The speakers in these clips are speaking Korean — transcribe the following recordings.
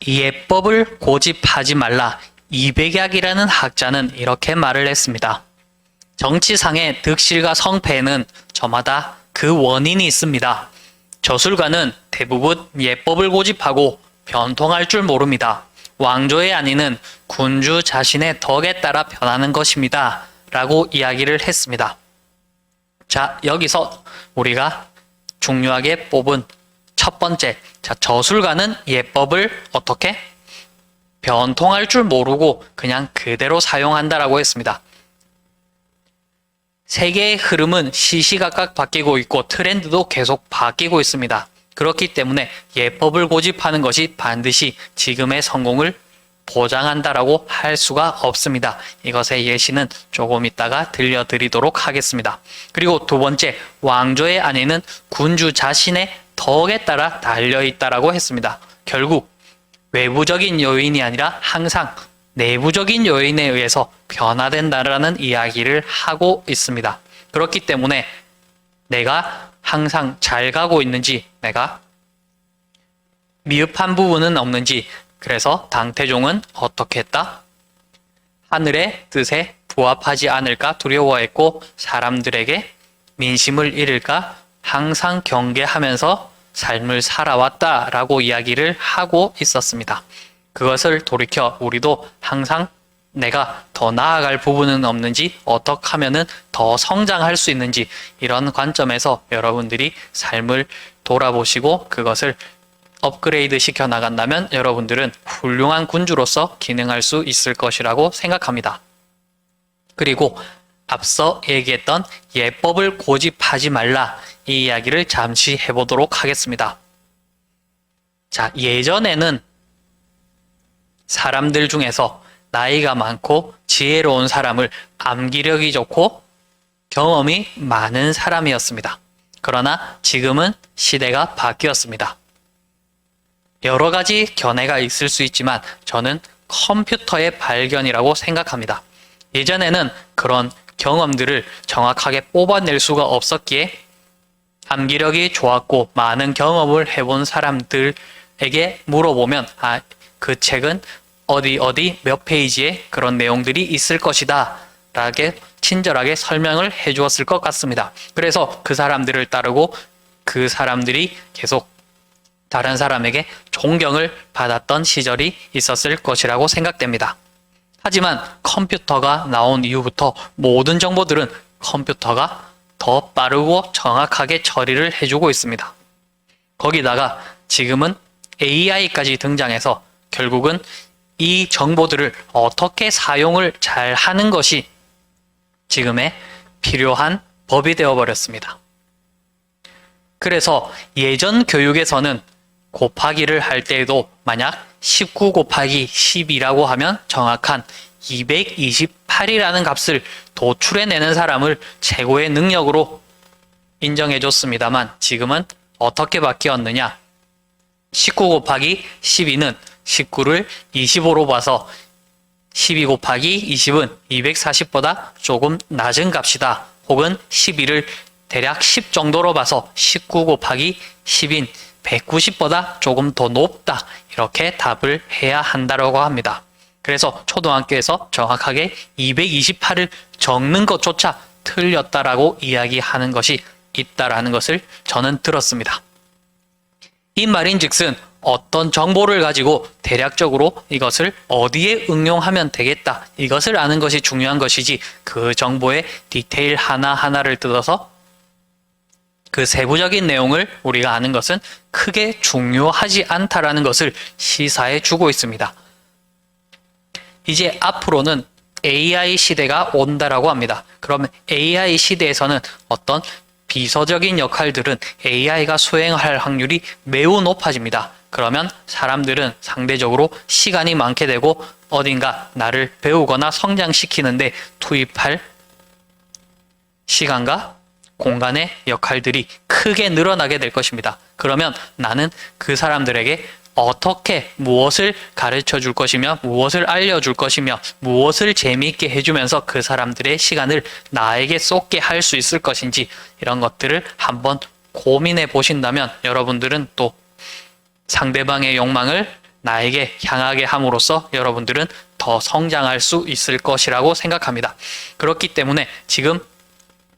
예법을 고집하지 말라. 이백약이라는 학자는 이렇게 말을 했습니다. 정치상의 득실과 성패에는 저마다 그 원인이 있습니다. 저술가는 대부분 예법을 고집하고 변통할 줄 모릅니다. 왕조의 안위는 군주 자신의 덕에 따라 변하는 것입니다. 라고 이야기를 했습니다. 자, 여기서 우리가 중요하게 뽑은 첫 번째, 저술가는 예법을 어떻게? 변통할 줄 모르고 그냥 그대로 사용한다라고 했습니다. 세계의 흐름은 시시각각 바뀌고 있고 트렌드도 계속 바뀌고 있습니다. 그렇기 때문에 예법을 고집하는 것이 반드시 지금의 성공을 보장한다라고 할 수가 없습니다. 이것의 예시는 조금 있다가 들려드리도록 하겠습니다. 그리고 두 번째, 왕조의 안에는 군주 자신의 덕에 따라 달려있다라고 했습니다. 결국 외부적인 요인이 아니라 항상 내부적인 요인에 의해서 변화된다라는 이야기를 하고 있습니다. 그렇기 때문에 내가 항상 잘 가고 있는지, 내가 미흡한 부분은 없는지, 그래서 당태종은 어떻게 했다? 하늘의 뜻에 부합하지 않을까 두려워했고 사람들에게 민심을 잃을까 항상 경계하면서 삶을 살아왔다라고 이야기를 하고 있었습니다. 그것을 돌이켜 우리도 항상 내가 더 나아갈 부분은 없는지, 어떻게 하면은 더 성장할 수 있는지, 이런 관점에서 여러분들이 삶을 돌아보시고 그것을 업그레이드 시켜 나간다면 여러분들은 훌륭한 군주로서 기능할 수 있을 것이라고 생각합니다. 그리고 앞서 얘기했던 예법을 고집하지 말라, 이 이야기를 잠시 해보도록 하겠습니다. 자, 예전에는 사람들 중에서 나이가 많고 지혜로운 사람을 암기력이 좋고 경험이 많은 사람이었습니다. 그러나 지금은 시대가 바뀌었습니다. 여러 가지 견해가 있을 수 있지만 저는 컴퓨터의 발견이라고 생각합니다. 예전에는 그런 경험들을 정확하게 뽑아낼 수가 없었기에 암기력이 좋았고 많은 경험을 해본 사람들에게 물어보면 그 책은 어디 몇 페이지에 그런 내용들이 있을 것이다 라고 친절하게 설명을 해 주었을 것 같습니다. 그래서 그 사람들을 따르고 그 사람들이 계속 다른 사람에게 존경을 받았던 시절이 있었을 것이라고 생각됩니다. 하지만 컴퓨터가 나온 이후부터 모든 정보들은 컴퓨터가 더 빠르고 정확하게 처리를 해주고 있습니다. 거기다가 지금은 AI까지 등장해서 결국은 이 정보들을 어떻게 사용을 잘 하는 것이 지금의 필요한 법이 되어버렸습니다. 그래서 예전 교육에서는 곱하기를 할 때에도 만약 19 곱하기 10이라고 하면 정확한 228이라는 값을 도출해내는 사람을 최고의 능력으로 인정해줬습니다만 지금은 어떻게 바뀌었느냐? 19 곱하기 12는 19를 25로 봐서 12 곱하기 20은 240보다 조금 낮은 값이다. 혹은 12를 대략 10 정도로 봐서 19 곱하기 10인 190보다 조금 더 높다. 이렇게 답을 해야 한다고 합니다. 그래서 초등학교에서 정확하게 228을 적는 것조차 틀렸다라고 이야기하는 것이 있다라는 것을 저는 들었습니다. 이 말인즉슨 어떤 정보를 가지고 대략적으로 이것을 어디에 응용하면 되겠다. 이것을 아는 것이 중요한 것이지 그 정보의 디테일 하나하나를 뜯어서 그 세부적인 내용을 우리가 아는 것은 크게 중요하지 않다라는 것을 시사해 주고 있습니다. 이제 앞으로는 AI 시대가 온다라고 합니다. 그러면 AI 시대에서는 어떤 비서적인 역할들은 AI가 수행할 확률이 매우 높아집니다. 그러면 사람들은 상대적으로 시간이 많게 되고 어딘가 나를 배우거나 성장시키는데 투입할 시간과 공간의 역할들이 크게 늘어나게 될 것입니다. 그러면 나는 그 사람들에게 어떻게 무엇을 가르쳐 줄 것이며 무엇을 알려줄 것이며 무엇을 재미있게 해주면서 그 사람들의 시간을 나에게 쏟게 할 수 있을 것인지 이런 것들을 한번 고민해 보신다면 여러분들은 또 상대방의 욕망을 나에게 향하게 함으로써 여러분들은 더 성장할 수 있을 것이라고 생각합니다. 그렇기 때문에 지금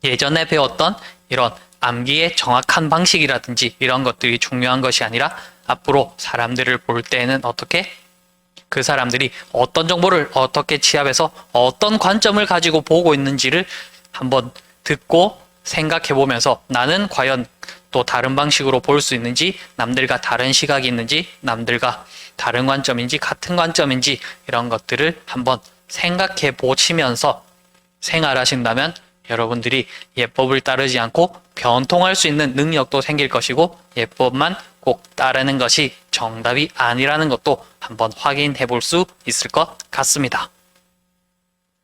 예전에 배웠던 이런 암기의 정확한 방식이라든지 이런 것들이 중요한 것이 아니라 앞으로 사람들을 볼 때에는 어떻게 그 사람들이 어떤 정보를 어떻게 취합해서 어떤 관점을 가지고 보고 있는지를 한번 듣고 생각해 보면서 나는 과연 또 다른 방식으로 볼 수 있는지, 남들과 다른 시각이 있는지, 남들과 다른 관점인지 같은 관점인지 이런 것들을 한번 생각해 보시면서 생활하신다면 여러분들이 예법을 따르지 않고 변통할 수 있는 능력도 생길 것이고, 예법만 꼭 따르는 것이 정답이 아니라는 것도 한번 확인해 볼 수 있을 것 같습니다.